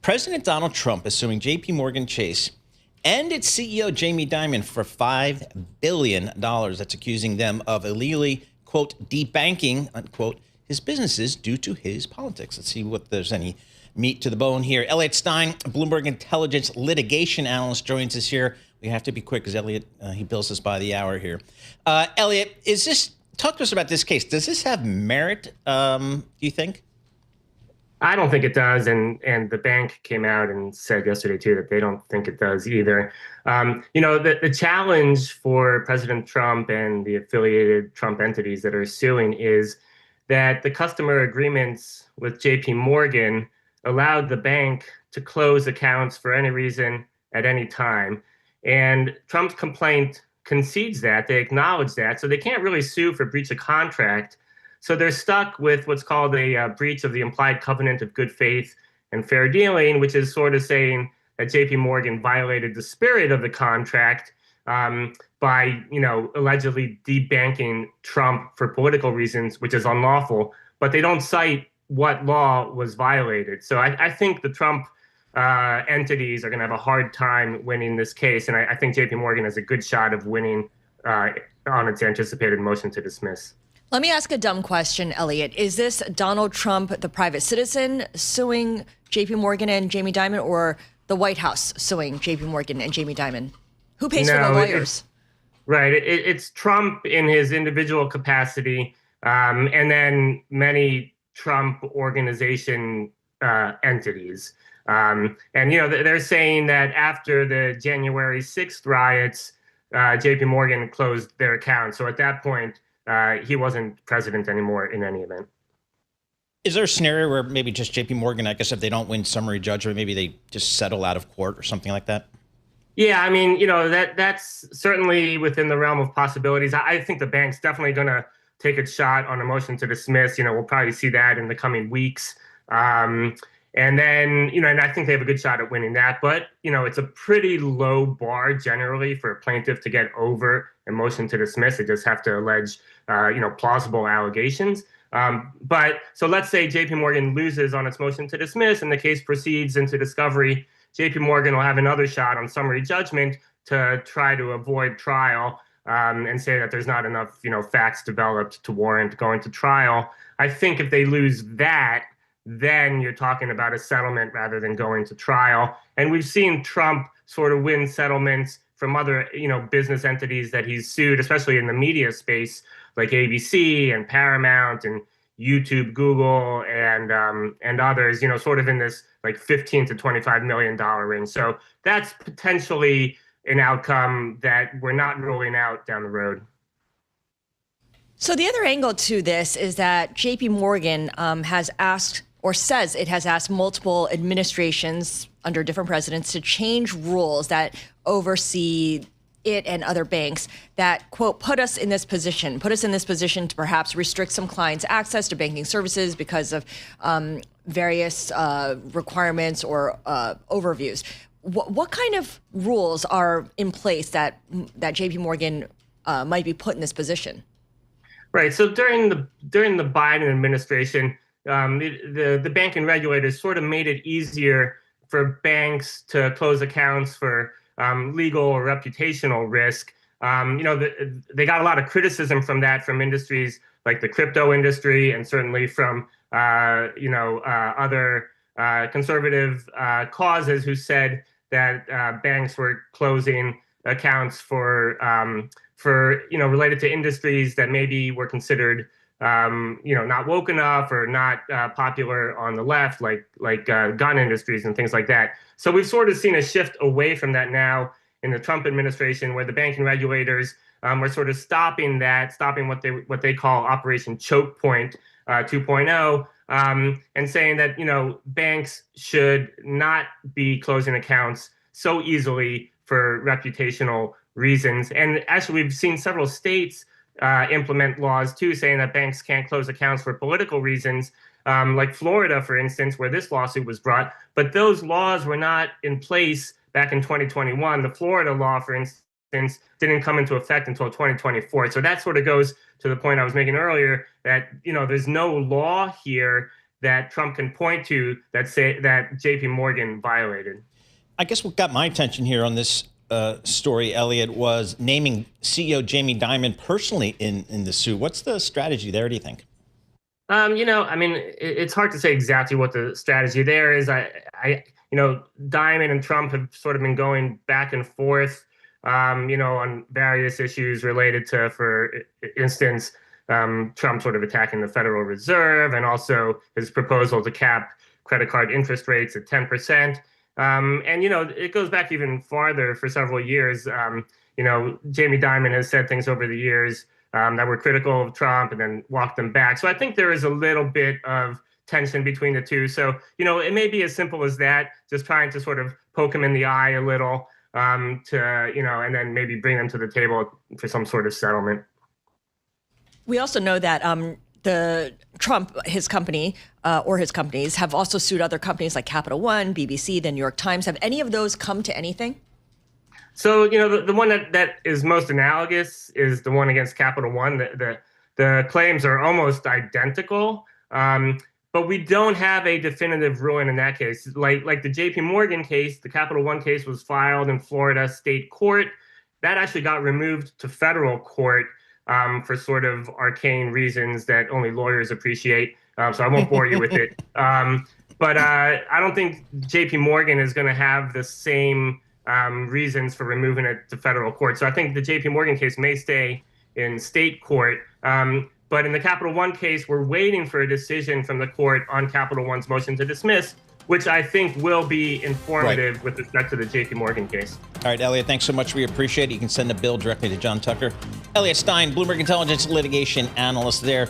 President Donald Trump is suing JPMorgan Chase and its CEO, Jamie Dimon, for $5 billion. That's accusing them of illegally, quote, debanking, unquote, his businesses due to his politics. Let's see what there's any meat to the bone here. Elliot Stein, Bloomberg Intelligence litigation analyst, joins us here. We have to be quick because Elliot, he bills us by the hour here. Elliot, talk to us about this case. Does this have merit, do you think? I don't think it does, and the bank came out and said yesterday, too, that they don't think it does either. The challenge for President Trump and the affiliated Trump entities that are suing is that the customer agreements with JPMorgan allowed the bank to close accounts for any reason at any time. And Trump's complaint concedes that, they acknowledge that, so they can't really sue for breach of contract. So they're stuck with what's called a breach of the implied covenant of good faith and fair dealing, which is sort of saying that JPMorgan violated the spirit of the contract by, allegedly debanking Trump for political reasons, which is unlawful. But they don't cite what law was violated. So I think the Trump entities are going to have a hard time winning this case. And I think JPMorgan has a good shot of winning on its anticipated motion to dismiss. Let me ask a dumb question, Elliot. Is this Donald Trump, the private citizen, suing JPMorgan and Jamie Dimon, or the White House suing JPMorgan and Jamie Dimon? Who pays for the lawyers? It's Trump in his individual capacity, and then many Trump organization entities. They're saying that after the January 6th riots, JPMorgan closed their account. So at that point, he wasn't president anymore in any event. Is there a scenario where maybe just JPMorgan, I guess if they don't win summary judgment, maybe they just settle out of court or something like that? Yeah, I mean, that's certainly within the realm of possibilities. I think the bank's definitely going to take a shot on a motion to dismiss. We'll probably see that in the coming weeks. And then, and I think they have a good shot at winning that. But, it's a pretty low bar generally for a plaintiff to get over a motion to dismiss. They just have to allege, plausible allegations. But so let's say JPMorgan loses on its motion to dismiss and the case proceeds into discovery. JPMorgan will have another shot on summary judgment to try to avoid trial and say that there's not enough, facts developed to warrant going to trial. I think if they lose that, then you're talking about a settlement rather than going to trial. And we've seen Trump sort of win settlements from other, business entities that he's sued, especially in the media space, like ABC and Paramount and YouTube, Google, and others, sort of in this like $15 to $25 million range. So that's potentially an outcome that we're not ruling out down the road. So the other angle to this is that JPMorgan has asked, or says it has asked, multiple administrations under different presidents to change rules that oversee it and other banks that, quote, put us in this position to perhaps restrict some clients' access to banking services because of various requirements or overviews. What kind of rules are in place that JPMorgan might be put in this position? Right. So during the Biden administration, the banking regulators sort of made it easier for banks to close accounts for legal or reputational risk. They got a lot of criticism from that from industries like the crypto industry and certainly from other conservative causes who said that banks were closing accounts for related to industries that maybe were considered not woke enough or not popular on the left, like gun industries and things like that. So we've sort of seen a shift away from that now in the Trump administration, where the banking regulators are sort of stopping what they call Operation Choke Point 2.0, and saying that banks should not be closing accounts so easily for reputational reasons. And actually, we've seen several states implement laws too, saying that banks can't close accounts for political reasons, like Florida, for instance, where this lawsuit was brought. But those laws were not in place back in 2021. The Florida law, for instance, didn't come into effect until 2024. So that sort of goes to the point I was making earlier that, there's no law here that Trump can point to that say that JPMorgan violated. I guess what got my attention here on this story, Elliot, was naming CEO Jamie Dimon personally in the suit. What's the strategy there, do you think? It's hard to say exactly what the strategy there is. Dimon and Trump have sort of been going back and forth, on various issues related to, for instance, Trump sort of attacking the Federal Reserve and also his proposal to cap credit card interest rates at 10%. It goes back even farther for several years. Jamie Dimon has said things over the years that were critical of Trump and then walked them back. So I think there is a little bit of tension between the two. So, it may be as simple as that, just trying to sort of poke him in the eye a little and then maybe bring them to the table for some sort of settlement. We also know that the Trump, his company or his companies have also sued other companies like Capital One, BBC, the New York Times. Have any of those come to anything? So, the one that is most analogous is the one against Capital One. The claims are almost identical, but we don't have a definitive ruling in that case. Like the JPMorgan case, the Capital One case was filed in Florida state court. That actually got removed to federal court for sort of arcane reasons that only lawyers appreciate. So I won't bore you with it. But I don't think JPMorgan is going to have the same reasons for removing it to federal court. So I think the JPMorgan case may stay in state court. But in the Capital One case, we're waiting for a decision from the court on Capital One's motion to dismiss, which I think will be informative with respect to the JPMorgan case. All right, Elliot, thanks so much. We appreciate it. You can send a bill directly to John Tucker. Elliot Stein, Bloomberg Intelligence litigation analyst there.